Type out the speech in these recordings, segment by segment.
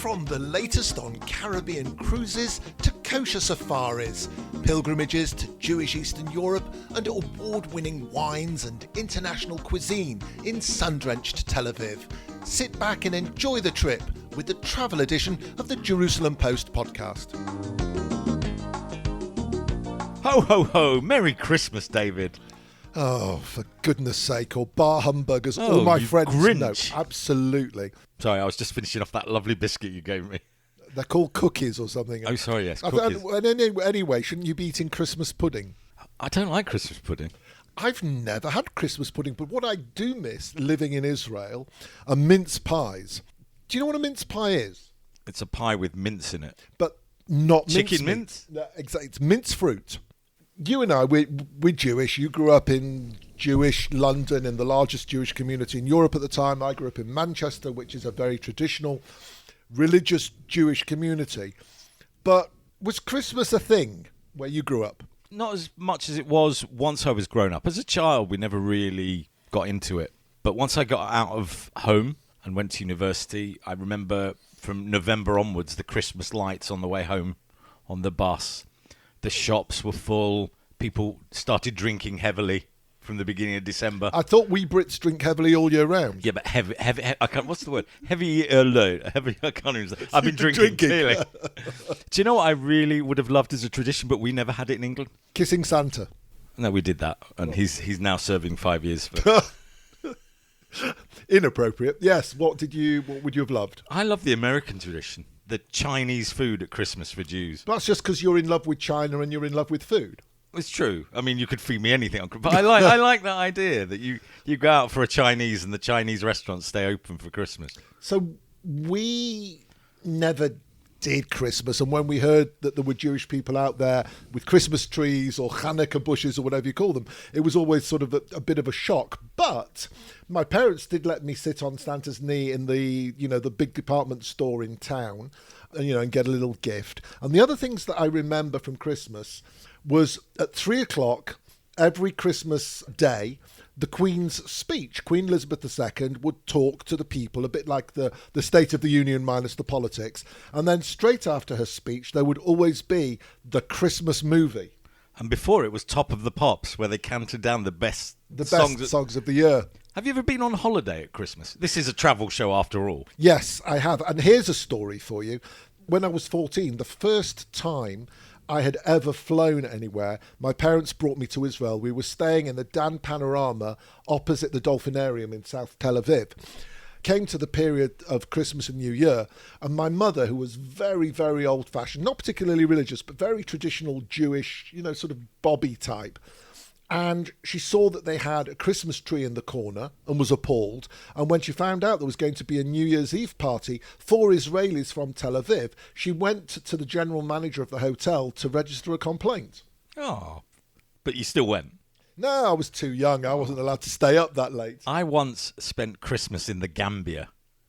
From the latest on Caribbean cruises to kosher safaris, pilgrimages to Jewish Eastern Europe, and award-winning wines and international cuisine in sun-drenched Tel Aviv. Sit back and enjoy the trip with the travel edition of the Jerusalem Post podcast. Ho, ho, ho. Merry Christmas, David. Oh, for goodness sake, or bar humbug, as all my friends Grinch. know. Absolutely. Sorry, I was just finishing off that lovely biscuit you gave me. They're called cookies or something. Oh, sorry, yes, cookies. Anyway, shouldn't you be eating Christmas pudding? I don't like Christmas pudding. I've never had Christmas pudding, but what I do miss living in Israel are mince pies. Do you know what a mince pie is? It's a pie with mince in it. But not Chicken mince. mince? No, exactly. It's mince fruit. You and I, we're Jewish. You grew up in Jewish London, in the largest Jewish community in Europe at the time. I grew up in Manchester, which is a very traditional, religious Jewish community. But was Christmas a thing where you grew up? Not as much as it was once I was grown up. As a child, we never really got into it. But once I got out of home and went to university, I remember from November onwards, the Christmas lights on the way home on the bus. The shops were full. People started drinking heavily from the beginning of December. I thought we Brits drink heavily all year round. Yeah, but heavy. I can't. What's the word? Heavy. Heavy. I can't even say. I've been drinking. Clearly. Do you know what I really would have loved as a tradition, but we never had it in England? Kissing Santa. No, we did that, and he's now serving 5 years for. Inappropriate. Yes. What would you have loved? I love the American tradition. The Chinese food at Christmas for Jews. That's just because you're in love with China and you're in love with food. It's true. I mean, you could feed me anything, but I like that idea that you go out for a Chinese and the Chinese restaurants stay open for Christmas. So we never did Christmas, and when we heard that there were Jewish people out there with Christmas trees or Hanukkah bushes or whatever you call them, it was always sort of a bit of a shock. But my parents did let me sit on Santa's knee in the big department store in town, and get a little gift. And the other things that I remember from Christmas was at 3:00 every Christmas day, the Queen's speech. Queen Elizabeth II would talk to the people, a bit like the State of the Union minus the politics. And then straight after her speech, there would always be the Christmas movie. And before it was Top of the Pops, where they counted down the best songs of the year. Have you ever been on holiday at Christmas? This is a travel show after all. Yes, I have. And here's a story for you. When I was 14, the first time I had ever flown anywhere, my parents brought me to Israel. We were staying in the Dan Panorama opposite the Dolphinarium in South Tel Aviv. Came to the period of Christmas and New Year, and my mother, who was very, very old-fashioned, not particularly religious, but very traditional Jewish, sort of bobby type, and she saw that they had a Christmas tree in the corner and was appalled. And when she found out there was going to be a New Year's Eve party for Israelis from Tel Aviv, she went to the general manager of the hotel to register a complaint. Oh, but you still went? No, I was too young. I wasn't allowed to stay up that late. I once spent Christmas in the Gambia.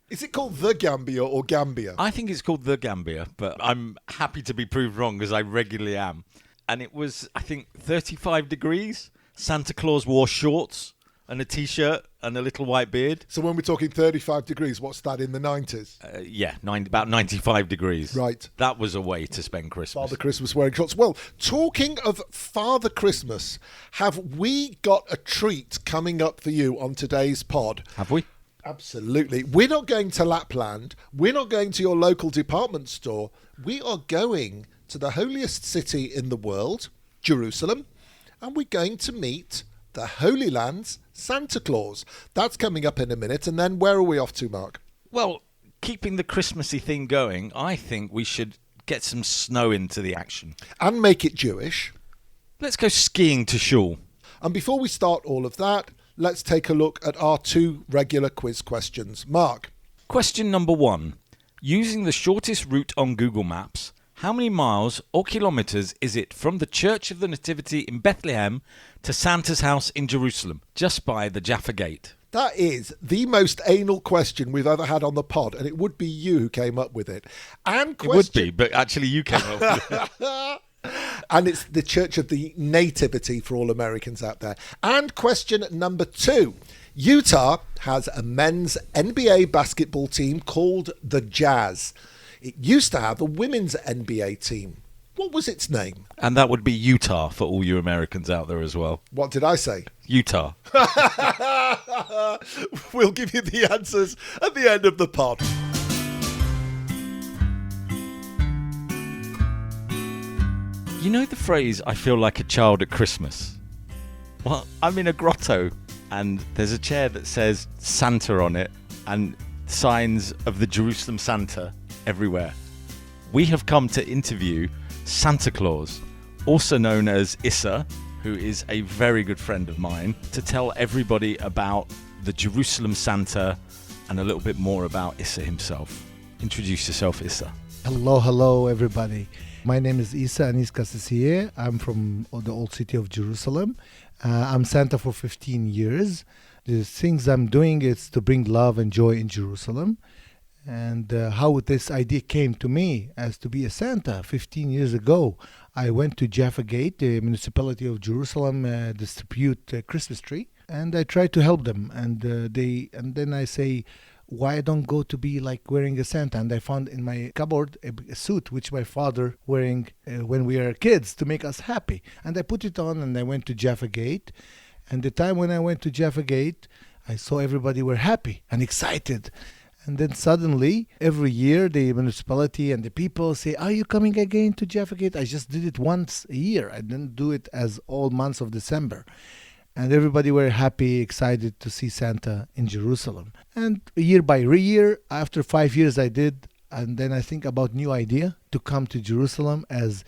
Is it called the Gambia or Gambia? I think it's called the Gambia, but I'm happy to be proved wrong, as I regularly am. And it was, I think, 35 degrees. Santa Claus wore shorts and a T-shirt and a little white beard. So when we're talking 35 degrees, what's that, in the 90s? About 95 degrees. Right. That was a way to spend Christmas. Father Christmas wearing shorts. Well, talking of Father Christmas, have we got a treat coming up for you on today's pod? Have we? Absolutely. We're not going to Lapland. We're not going to your local department store. We are going to the holiest city in the world, Jerusalem, and we're going to meet the Holy Land's Santa Claus. That's coming up in a minute. And then where are we off to, Mark? Well, keeping the Christmassy thing going, I think we should get some snow into the action. And make it Jewish. Let's go skiing to Shul. And before we start all of that, let's take a look at our 2 regular quiz questions. Mark. Question number 1. Using the shortest route on Google Maps, how many miles or kilometres is it from the Church of the Nativity in Bethlehem to Santa's house in Jerusalem, just by the Jaffa Gate? That is the most anal question we've ever had on the pod, and it would be you who came up with it. And It would be, but actually you came up with it. And it's the Church of the Nativity for all Americans out there. And question number 2. Utah has a men's NBA basketball team called the Jazz. it used to have a women's NBA team. What was its name? And that would be Utah for all you Americans out there as well. What did I say? Utah. We'll give you the answers at the end of the pod. You know the phrase, I feel like a child at Christmas? Well, I'm in a grotto and there's a chair that says Santa on it and signs of the Jerusalem Santa everywhere. We have come to interview Santa Claus, also known as Issa, who is a very good friend of mine, to tell everybody about the Jerusalem Santa and a little bit more about Issa himself. Introduce yourself, Issa. Hello, everybody. My name is Issa Anis Kassisieh. I'm from the old city of Jerusalem. I'm Santa for 15 years. The things I'm doing is to bring love and joy in Jerusalem. And how this idea came to me as to be a Santa 15 years ago, I went to Jaffa Gate, the municipality of Jerusalem, distribute a Christmas tree, and I tried to help them. And then I say, why I don't go to be like wearing a Santa? And I found in my cupboard a suit which my father wearing when we were kids to make us happy. And I put it on and I went to Jaffa Gate. And the time when I went to Jaffa Gate, I saw everybody were happy and excited. And then suddenly, every year, the municipality and the people say, are you coming again to Jaffa Gate? I just did it once a year. I didn't do it as all months of December. And everybody were happy, excited to see Santa in Jerusalem. And year by year, after 5 years I did, and then I think about new idea to come to Jerusalem, as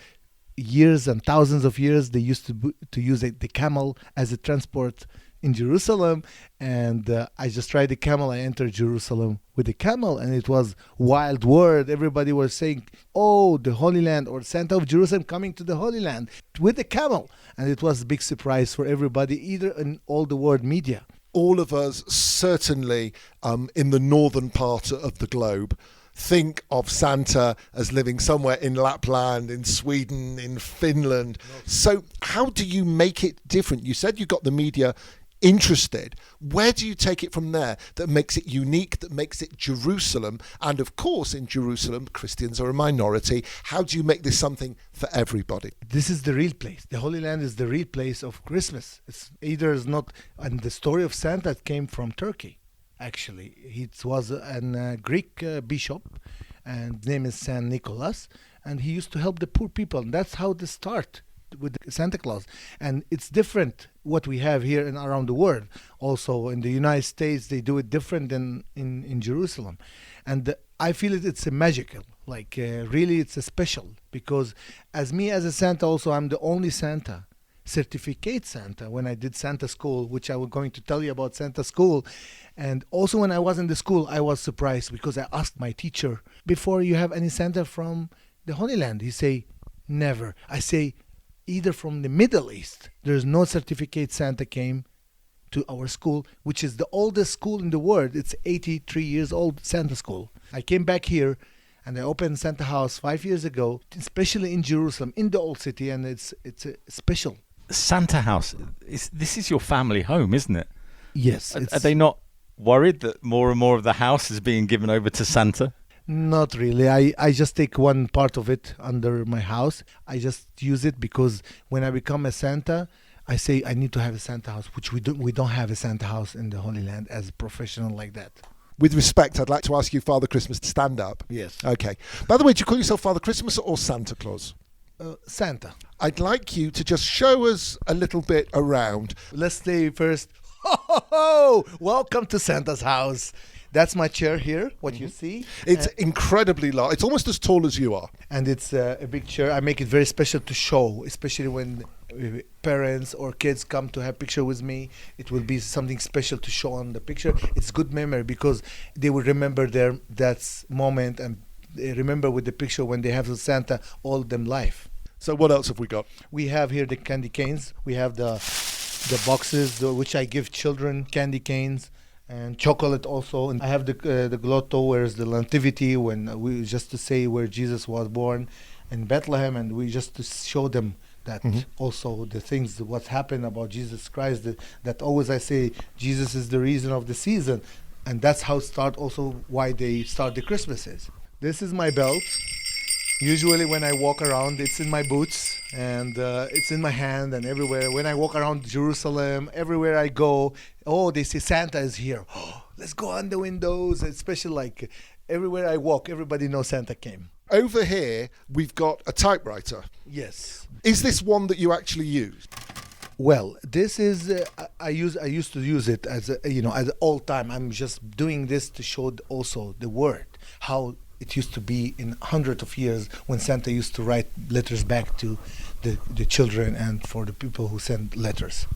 years and thousands of years they used to use the camel as a transport in Jerusalem, and I just tried the camel. I entered Jerusalem with the camel, and it was wild word. Everybody was saying, oh, the Holy Land, or Santa of Jerusalem coming to the Holy Land with the camel. And it was a big surprise for everybody, either in all the world media. All of us, certainly in the northern part of the globe, think of Santa as living somewhere in Lapland, in Sweden, in Finland. So how do you make it different? You said you got the media interested. Where do you take it from there that makes it unique, that makes it Jerusalem? And of course, in Jerusalem, Christians are a minority. How do you make this something for everybody? This is the real place. The Holy Land is the real place of Christmas. It's either is not, and the story of Santa came from Turkey. Actually, it was a Greek bishop, and his name is Saint Nicholas, and he used to help the poor people. And that's how they start with Santa Claus. And it's different what we have here and around the world. Also in the United States, they do it different than in Jerusalem. And I feel it's a magical, like really it's a special, because as a Santa also, I'm the only Santa, certificate Santa, when I did Santa school, which I was going to tell you about Santa school. And also when I was in the school, I was surprised because I asked my teacher, before you have any Santa from the Holy Land? He say, never. I say, either from the Middle East. There's no certificate Santa came to our school, which is the oldest school in the world. It's 83 years old, Santa school. I came back here and I opened Santa House 5 years ago, especially in Jerusalem, in the old city, and it's a special. Santa House, this is your family home, isn't it? Yes. Are they not worried that more and more of the house is being given over to Santa? Not really. I just take one part of it under my house. I just use it because when I become a Santa, I say I need to have a Santa house, which we don't have a Santa house in the Holy Land as a professional like that. With respect, I'd like to ask you, Father Christmas, to stand up. Yes. Okay. By the way, do you call yourself Father Christmas or Santa Claus? Santa. I'd like you to just show us a little bit around. Let's say first, ho, ho, ho! Welcome to Santa's house. That's my chair here, what you see. It's incredibly large. It's almost as tall as you are. And it's a big chair. I make it very special to show, especially when parents or kids come to have picture with me. It will be something special to show on the picture. It's good memory because they will remember that moment and they remember with the picture when they have the Santa all them life. So what else have we got? We have here the candy canes. We have the boxes which I give children, candy canes. And chocolate also. And I have the grotto, where is the nativity, when we just to say where Jesus was born in Bethlehem, and we just to show them that also the things what happened about Jesus Christ. That always I say Jesus is the reason of the season, and that's how start also why they start the Christmases. This is my belt. Usually when I walk around, it's in my boots and it's in my hand and everywhere. When I walk around Jerusalem, everywhere I go, oh, they say Santa is here. Oh, let's go on the windows. Especially like everywhere I walk, everybody knows Santa came. Over here, we've got a typewriter. Yes. Is this one that you actually use? Well, this is I used to use it as as all time. I'm just doing this to show also the word how it used to be in hundreds of years when Santa used to write letters back to the children and for the people who send letters.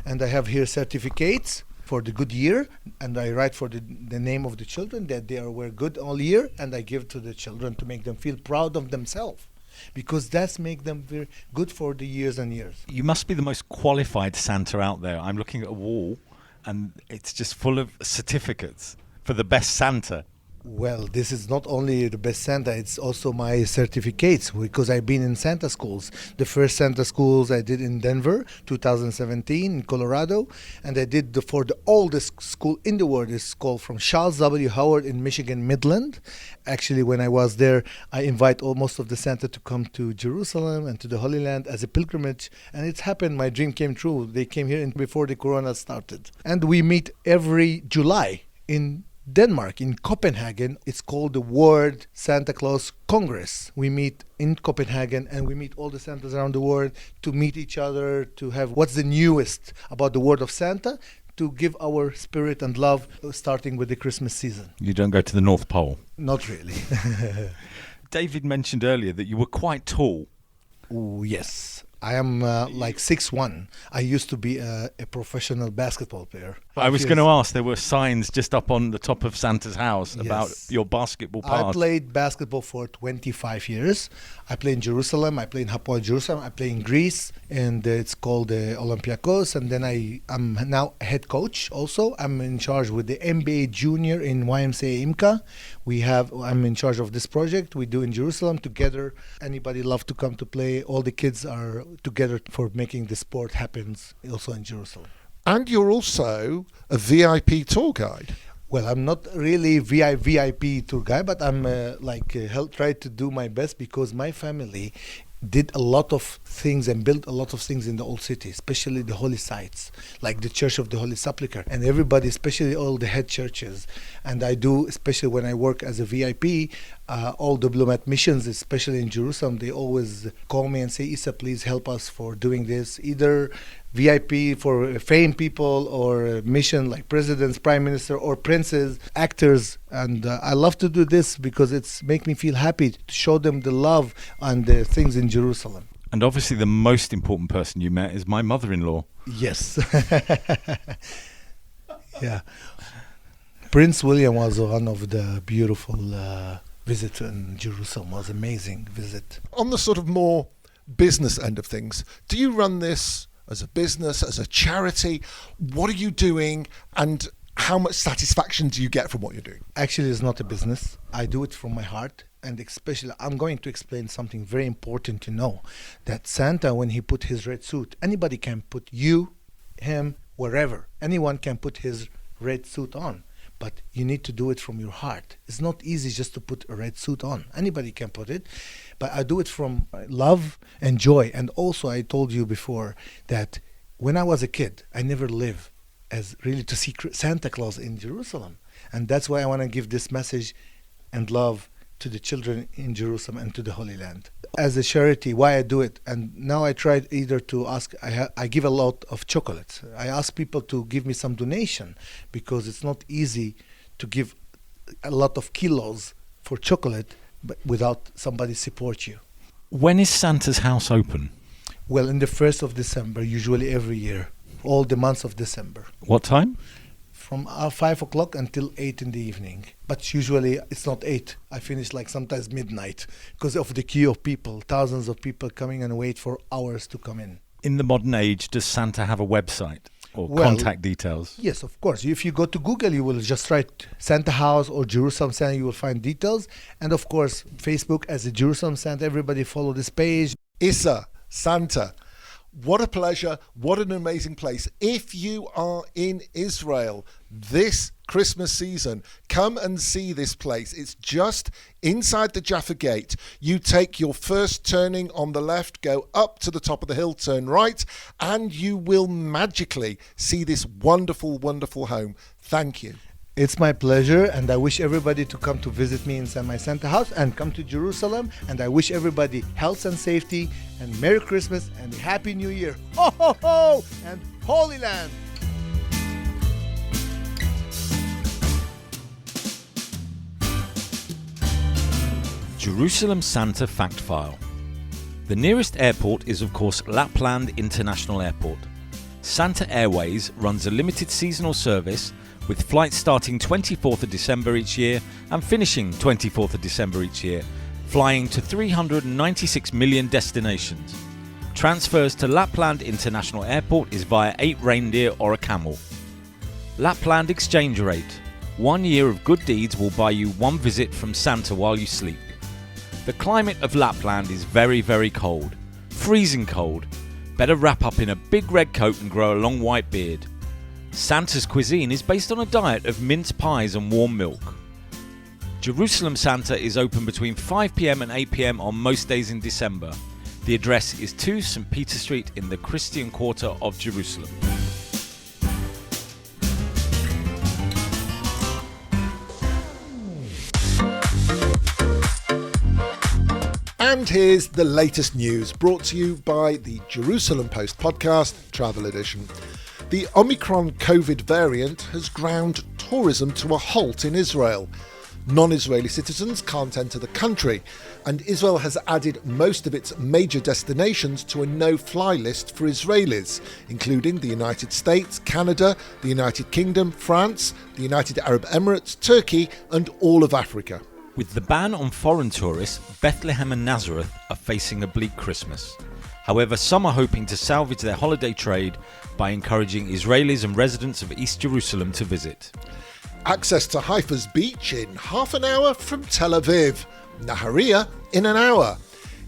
And I have here certificates for the good year, and I write for the name of the children that were good all year, and I give to the children to make them feel proud of themselves, because that's make them very good for the years and years. You must be the most qualified Santa out there. I'm looking at a wall, and it's just full of certificates for the best Santa. Well, this is not only the best Santa, it's also my certificates, because I've been in Santa schools. The first Santa schools I did in Denver, 2017, in Colorado, and I did for the oldest school in the world. It's called from Charles W. Howard in Michigan, Midland. Actually, when I was there, I invite most of the Santa to come to Jerusalem and to the Holy Land as a pilgrimage, and it's happened. My dream came true. They came here before the Corona started. And we meet every July in Denmark, in Copenhagen. It's called the World Santa Claus Congress. We meet in Copenhagen and we meet all the Santas around the world to meet each other, to have what's the newest about the word of Santa, to give our spirit and love, starting with the Christmas season. You don't go to the North Pole? Not really. David mentioned earlier that you were quite tall. Oh, yes. I am like 6'1". I used to be a professional basketball player. I was going to ask, there were signs just up on the top of Santa's house about your basketball past. I played basketball for 25 years. I play in Jerusalem, I play in Hapoel Jerusalem, I play in Greece, and it's called Olympiacos. And then I'm now a head coach also. I'm in charge with the NBA Junior in YMCA IMCA. I'm in charge of this project we do in Jerusalem together. Anybody love to come to play. All the kids are together for making the sport happens also in Jerusalem. And you're also a VIP tour guide. Well, I'm not really VIP tour guide, but I'm try to do my best, because my family did a lot of things and built a lot of things in the old city, especially the holy sites, like the Church of the Holy Sepulchre, and everybody, especially all the head churches. And I do, especially when I work as a VIP, all diplomat missions, especially in Jerusalem, they always call me and say, Isa, please help us for doing this, either VIP for famed people or a mission like presidents, prime minister, or princes, actors. And I love to do this because it's make me feel happy to show them the love and the things in Jerusalem. And obviously the most important person you met is my mother-in-law. Yes. Yeah. Prince William was one of the beautiful visits in Jerusalem. Was amazing visit. On the sort of more business end of things, do you run this as a business, as a charity? What are you doing, and how much satisfaction do you get from what you're doing? Actually, it's not a business. I do it from my heart. And especially, I'm going to explain something very important to know, that Santa, when he put his red suit, anybody can put you, him, wherever. Anyone can put his red suit on. But you need to do it from your heart. It's not easy just to put a red suit on. Anybody can put it. But I do it from love and joy. And also, I told you before that when I was a kid, I never lived as really to see Santa Claus in Jerusalem. And that's why I want to give this message and love to the children in Jerusalem and to the Holy Land. As a charity, why I do it, and now I tried either to ask, I give a lot of chocolates. I ask people to give me some donation, because it's not easy to give a lot of kilos for chocolate but without somebody support you. When is Santa's house open? Well, in the 1st of December, usually every year, all the months of December. What time? From 5 o'clock until 8 in the evening. But usually it's not 8. I finish like sometimes midnight because of the queue of people, thousands of people coming and wait for hours to come in. In the modern age, does Santa have a website or contact details? Yes, of course. If you go to Google, you will just write Santa House or Jerusalem Santa, you will find details. And of course, Facebook as a Jerusalem Santa, everybody follow this page. Issa, Santa, What a pleasure. What an amazing place. If you are in Israel this Christmas season, come and see this place. It's just inside the Jaffa Gate. You take your first turning on the left, go up to the top of the hill, turn right, and you will magically see this wonderful, wonderful home. Thank you. It's my pleasure, and I wish everybody to come to visit me inside my Santa house and come to Jerusalem. And I wish everybody health and safety, and Merry Christmas and Happy New Year. Ho, ho, ho! And Holy Land! Jerusalem Santa Fact File. The nearest airport is of course Lapland International Airport. Santa Airways runs a limited seasonal service with flights starting 24th of December each year and finishing 24th of December each year, flying to 396 million destinations. Transfers to Lapland International Airport is via 8 reindeer or a camel. Lapland exchange rate. 1 year of good deeds will buy you 1 visit from Santa while you sleep. The climate of Lapland is very, very cold. Freezing cold. Better wrap up in a big red coat and grow a long white beard. Santa's cuisine is based on a diet of mince pies and warm milk. Jerusalem Santa is open between 5 p.m. and 8 p.m. on most days in December. The address is 2 St. Peter Street in the Christian Quarter of Jerusalem. And here's the latest news, brought to you by the Jerusalem Post podcast, Travel Edition. The Omicron COVID variant has ground tourism to a halt in Israel. Non-Israeli citizens can't enter the country, and Israel has added most of its major destinations to a no-fly list for Israelis, including the United States, Canada, the United Kingdom, France, the United Arab Emirates, Turkey, and all of Africa. With the ban on foreign tourists, Bethlehem and Nazareth are facing a bleak Christmas. However, some are hoping to salvage their holiday trade by encouraging Israelis and residents of East Jerusalem to visit. Access to Haifa's beach in half an hour from Tel Aviv. Nahariya in an hour.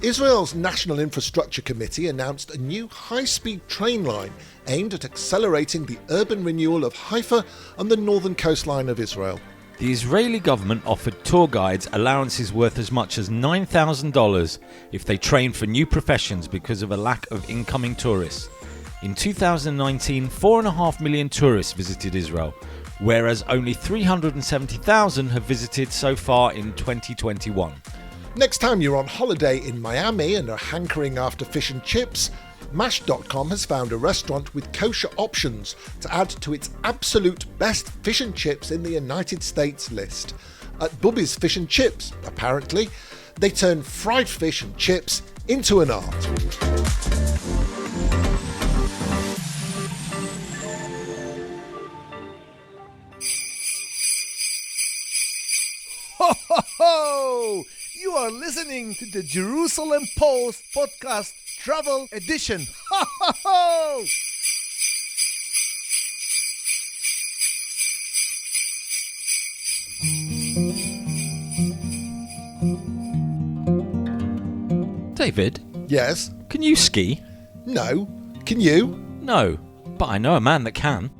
Israel's National Infrastructure Committee announced a new high-speed train line aimed at accelerating the urban renewal of Haifa on the northern coastline of Israel. The Israeli government offered tour guides allowances worth as much as $9,000 if they train for new professions because of a lack of incoming tourists. In 2019, 4.5 million tourists visited Israel, whereas only 370,000 have visited so far in 2021. Next time you're on holiday in Miami and are hankering after fish and chips, Mash.com has found a restaurant with kosher options to add to its absolute best fish and chips in the United States list. At Bubby's Fish and Chips, apparently, they turn fried fish and chips into an art. Ho, ho, ho! You are listening to the Jerusalem Post podcast Travel Edition. Ho, ho, ho! David, Yes? can you ski? No? Can you? No, but I know a man that can.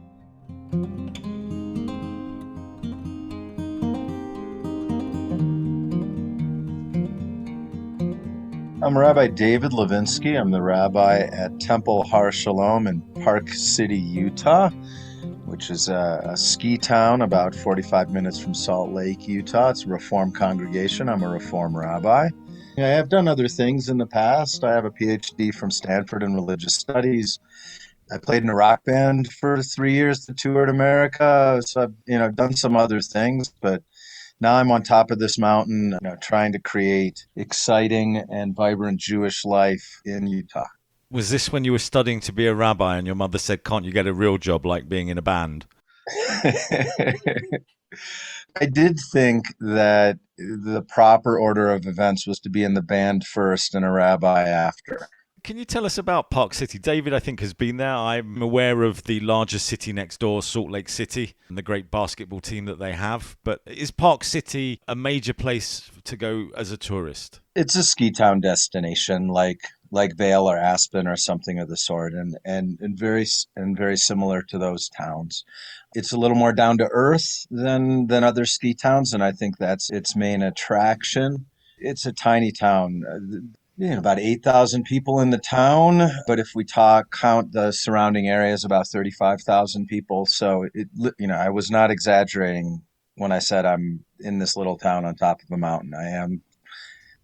I'm Rabbi David Levinsky. I'm the rabbi at Temple Har Shalom in Park City, Utah, which is a ski town about 45 minutes from Salt Lake, Utah. It's a Reform congregation. I'm a Reform rabbi. I have done other things in the past. I have a PhD from Stanford in religious studies. I played in a rock band for 3 years that toured America. So I've done some other things, but now I'm on top of this mountain, trying to create exciting and vibrant Jewish life in Utah. Was this when you were studying to be a rabbi and your mother said, can't you get a real job like being in a band? I did think that the proper order of events was to be in the band first and a rabbi after. Can you tell us about Park City? David, I think, has been there. I'm aware of the largest city next door, Salt Lake City, and the great basketball team that they have. But is Park City a major place to go as a tourist? It's a ski town destination like like Vale or Aspen or something of the sort, and very similar to those towns. It's a little more down to earth than other ski towns, and I think that's its main attraction. It's a tiny town. About 8,000 people in the town, but if we count the surrounding areas, about 35,000 people. So I was not exaggerating when I said I'm in this little town on top of a mountain. I am.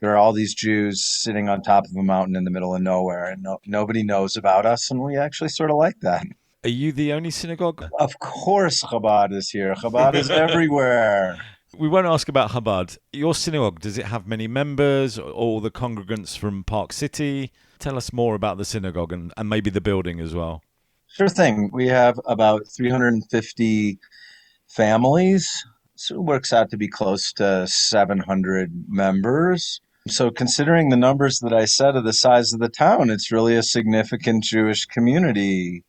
There are all these Jews sitting on top of a mountain in the middle of nowhere, and nobody knows about us, and we actually sort of like that. Are you the only synagogue? Of course, Chabad is here. Chabad is everywhere. We won't ask about Chabad. Your synagogue, does it have many members, all the congregants from Park City? Tell us more about the synagogue and maybe the building as well. Sure thing. We have about 350 families. So it works out to be close to 700 members. So considering the numbers that I said of the size of the town, it's really a significant Jewish community.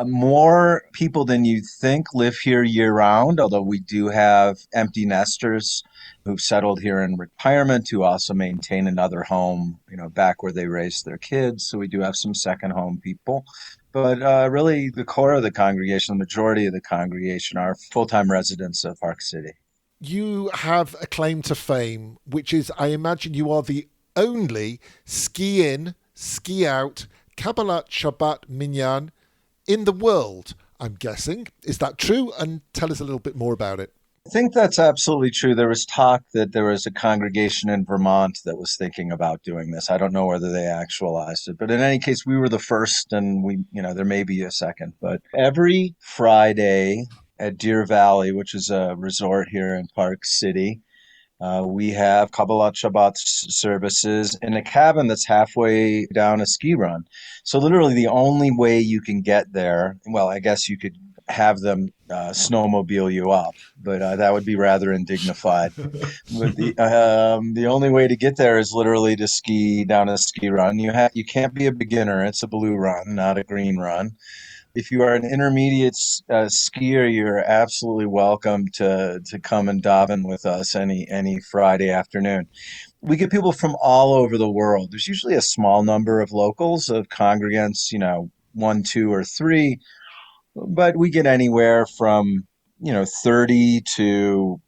More people than you think live here year-round, although we do have empty nesters who've settled here in retirement who also maintain another home, back where they raised their kids. So we do have some second home people. But really, the core of the congregation, the majority of the congregation, are full-time residents of Park City. You have a claim to fame, which is, I imagine you are the only ski-in, ski-out, Kabbalat Shabbat Minyan in the world, I'm guessing. Is that true? And tell us a little bit more about it. I think that's absolutely true. There was talk that there was a congregation in Vermont that was thinking about doing this. I don't know whether they actualized it, but in any case, we were the first, and there may be a second. But every Friday at Deer Valley, which is a resort here in Park City, we have Kabbalat Shabbat services in a cabin that's halfway down a ski run. So literally the only way you can get there, well, I guess you could have them snowmobile you up, but that would be rather undignified. But the only way to get there is literally to ski down a ski run. You can't be a beginner. It's a blue run, not a green run. If you are an intermediate skier, you're absolutely welcome to come and daven with us any Friday afternoon. We get people from all over the world. There's usually a small number of locals, of congregants, 1, 2, or 3, but we get anywhere from 30 to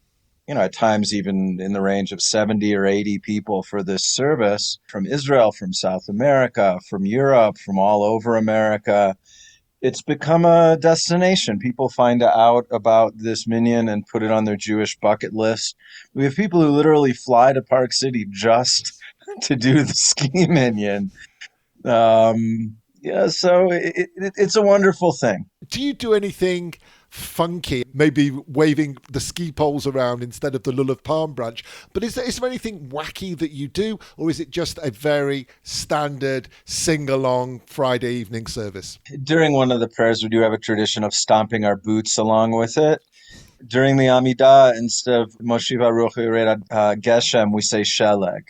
at times even in the range of 70 or 80 people for this service, from Israel, from South America, from Europe, from all over America. It's become a destination. People find out about this minyan and put it on their Jewish bucket list. We have people who literally fly to Park City just to do the ski minyan. So it's a wonderful thing. Do you do anything funky, maybe waving the ski poles around instead of the lulav palm branch? But is there anything wacky that you do, or is it just a very standard sing-along Friday evening service? During one of the prayers, we do have a tradition of stomping our boots along with it. During the Amidah, instead of Moshe Baruch Yered Geshem, we say Sheleg.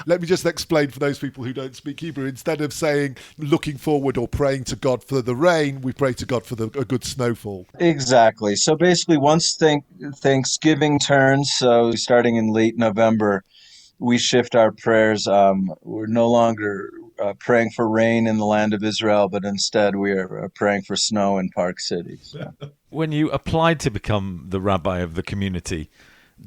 Let me just explain for those people who don't speak Hebrew. Instead of saying looking forward or praying to God for the rain, we pray to God for a good snowfall. Exactly. So basically, once Thanksgiving turns, so starting in late November, we shift our prayers. We're no longer praying for rain in the land of Israel, but instead we are praying for snow in Park City. So. When you applied to become the rabbi of the community,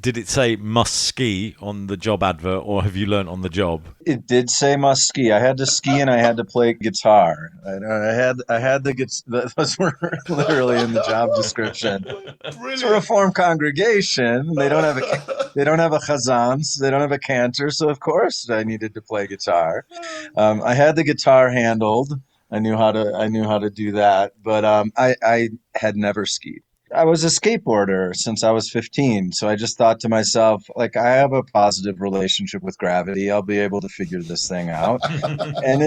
did it say must ski on the job advert, or have you learnt on the job? It did say must ski. I had to ski and I had to play guitar. I had the those were literally in the job description. Brilliant. It's a Reform congregation. They don't have a chazan. They don't have a cantor. So of course I needed to play guitar. I had the guitar handled. I knew how to do that, but I had never skied. I was a skateboarder since I was 15, so I just thought to myself, I have a positive relationship with gravity. I'll be able to figure this thing out, and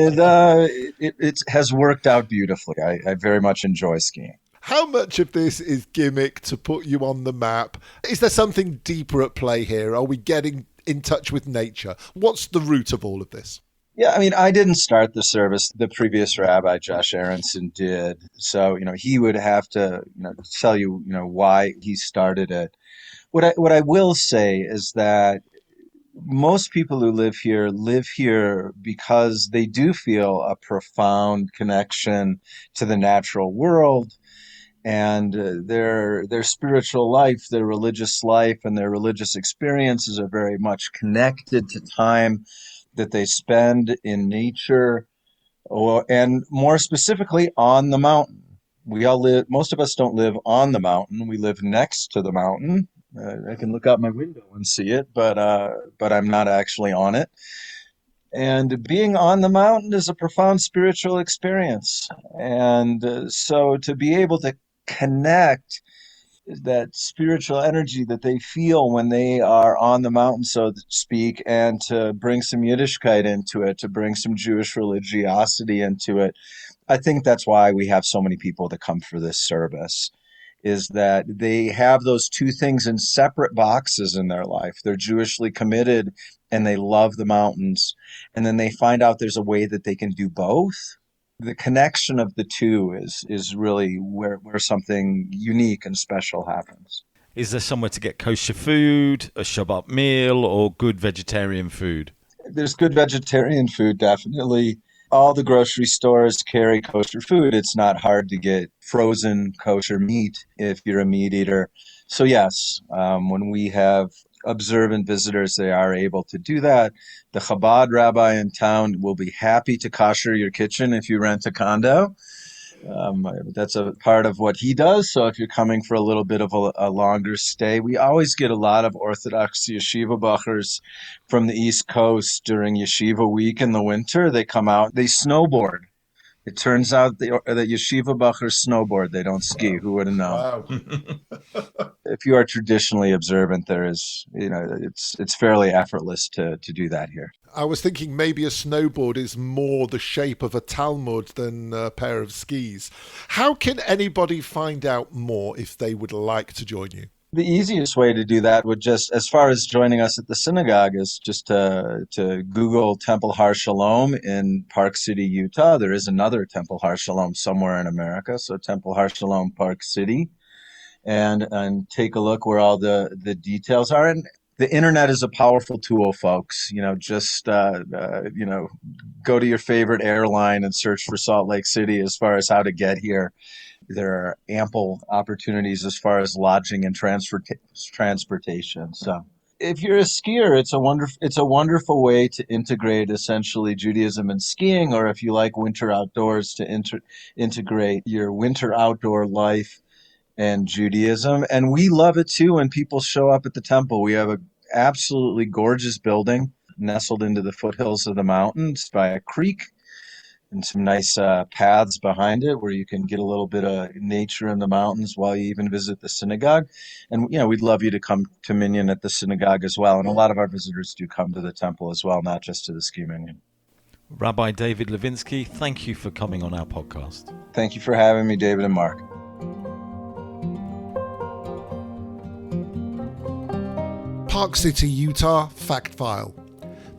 it has worked out beautifully. I very much enjoy skiing. How much of this is gimmick to put you on the map? Is there something deeper at play here? Are we getting in touch with nature? What's the root of all of this? Yeah, I didn't start the service. The previous rabbi, Josh Aronson, did. So, he would have to, tell you, why he started it. What I will say is that most people who live here because they do feel a profound connection to the natural world, and their spiritual life, their religious life, and their religious experiences are very much connected to time that they spend in nature, and more specifically on the mountain. We all live. Most of us don't live on the mountain. We live next to the mountain. I can look out my window and see it, but I'm not actually on it. And being on the mountain is a profound spiritual experience. And so to be able to connect that spiritual energy that they feel when they are on the mountain, so to speak, and to bring some Yiddishkeit into it, to bring some Jewish religiosity into it. I think that's why we have so many people that come for this service, is that they have those two things in separate boxes in their life. They're Jewishly committed and they love the mountains. And then they find out there's a way that they can do both. The connection of the two is really where something unique and special happens. Is there somewhere to get kosher food, a Shabbat meal, or good vegetarian food? There's good vegetarian food, definitely. All the grocery stores carry kosher food. It's not hard to get frozen kosher meat if you're a meat eater. So yes, when we have observant visitors, they are able to do that. The Chabad rabbi in town will be happy to kosher your kitchen if you rent a condo. That's a part of what he does. So if you're coming for a little bit of a longer stay, we always get a lot of Orthodox yeshiva bachers from the East Coast during yeshiva week in the winter. They come out, they snowboard. It turns out that yeshiva bachers snowboard. They don't ski. Who would have known? Wow. If you are traditionally observant, there is, it's fairly effortless to do that here. I was thinking maybe a snowboard is more the shape of a Talmud than a pair of skis. How can anybody find out more if they would like to join you? The easiest way to do that would just, as far as joining us at the synagogue, is just to Google Temple Har Shalom in Park City, Utah. There is another Temple Har Shalom somewhere in America, so Temple Har Shalom, Park City, and take a look where all the details are. And the internet is a powerful tool, folks. Just go to your favorite airline and search for Salt Lake City as far as how to get here. There are ample opportunities as far as lodging and transportation. So if you're a skier, it's a wonderful way to integrate essentially Judaism and skiing, or if you like winter outdoors, to integrate your winter outdoor life and Judaism. And we love it too when people show up at the temple. We have an absolutely gorgeous building nestled into the foothills of the mountains by a creek, and some nice paths behind it where you can get a little bit of nature in the mountains while you even visit the synagogue. And, we'd love you to come to Minyan at the synagogue as well. And a lot of our visitors do come to the temple as well, not just to the ski Minyan. Rabbi David Levinsky, thank you for coming on our podcast. Thank you for having me, David and Mark. Park City, Utah, Fact File.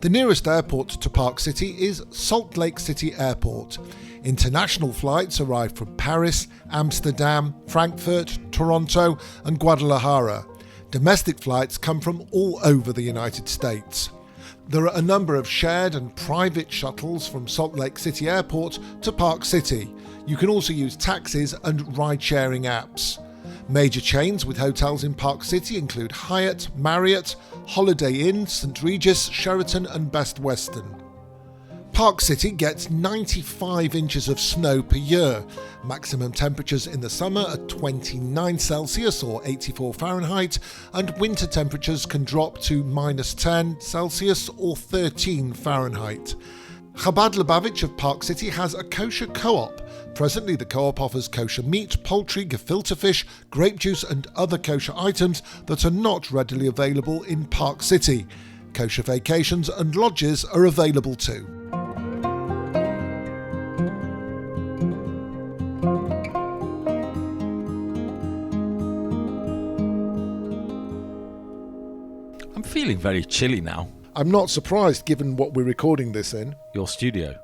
The nearest airport to Park City is Salt Lake City Airport. International flights arrive from Paris, Amsterdam, Frankfurt, Toronto, and Guadalajara. Domestic flights come from all over the United States. There are a number of shared and private shuttles from Salt Lake City Airport to Park City. You can also use taxis and ride-sharing apps. Major chains with hotels in Park City include Hyatt, Marriott, Holiday Inn, St. Regis, Sheraton and Best Western. Park City gets 95 inches of snow per year. Maximum temperatures in the summer are 29 Celsius or 84 Fahrenheit, and winter temperatures can drop to -10 Celsius or 13 Fahrenheit. Chabad Lubavitch of Park City has a kosher co-op. Presently, the co-op offers kosher meat, poultry, gefilte fish, grape juice and other kosher items that are not readily available in Park City. Kosher vacations and lodges are available too. I'm feeling very chilly now. I'm not surprised given what we're recording this in. Your studio.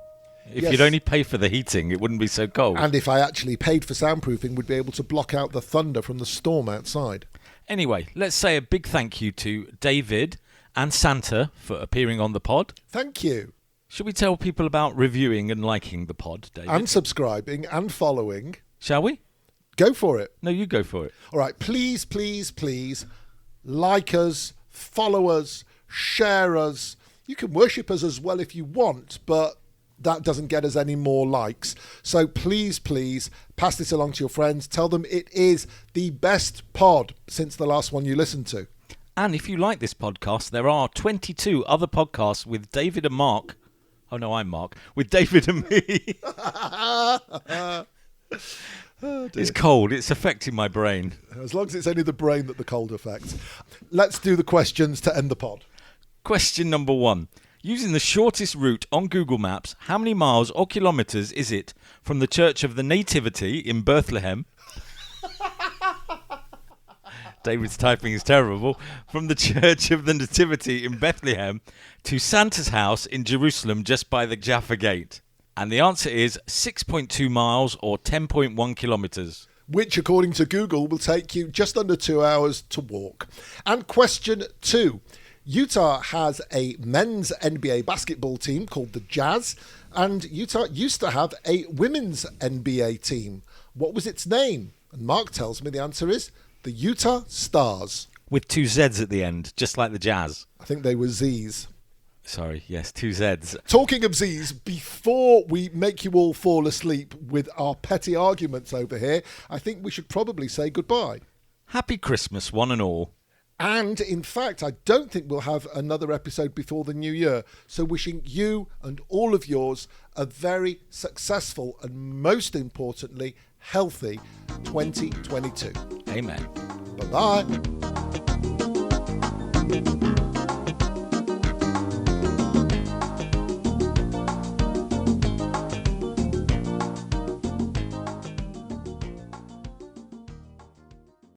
If Yes. you'd only pay for the heating, it wouldn't be so cold. And if I actually paid for soundproofing, we'd be able to block out the thunder from the storm outside. Anyway, let's say a big thank you to David and Santa for appearing on the pod. Thank you. Should we tell people about reviewing and liking the pod, David? And subscribing and following. Shall we? Go for it. No, you go for it. All right, please, please, please like us, follow us, share us. You can worship us as well if you want, but that doesn't get us any more likes. So please, please pass this along to your friends. Tell them it is the best pod since the last one you listened to. And if you like this podcast, there are 22 other podcasts with David and Mark. Oh, no, I'm Mark. With David and me. It's cold. It's affecting my brain. As long as it's only the brain that the cold affects. Let's do the questions to end the pod. Question number 1. Using the shortest route on Google Maps, how many miles or kilometres is it from the Church of the Nativity in Bethlehem? David's typing is terrible. From the Church of the Nativity in Bethlehem to Santa's house in Jerusalem just by the Jaffa Gate? And the answer is 6.2 miles or 10.1 kilometres. Which, according to Google, will take you just under 2 hours to walk. And question 2. Utah has a men's NBA basketball team called the Jazz, and Utah used to have a women's NBA team. What was its name? And Mark tells me the answer is the Utah Stars. With 2 Z's at the end, just like the Jazz. I think they were Z's. Sorry, yes, 2 Z's. Talking of Z's, before we make you all fall asleep with our petty arguments over here, I think we should probably say goodbye. Happy Christmas, one and all. And, in fact, I don't think we'll have another episode before the new year. So wishing you and all of yours a very successful and, most importantly, healthy 2022. Amen. Bye-bye.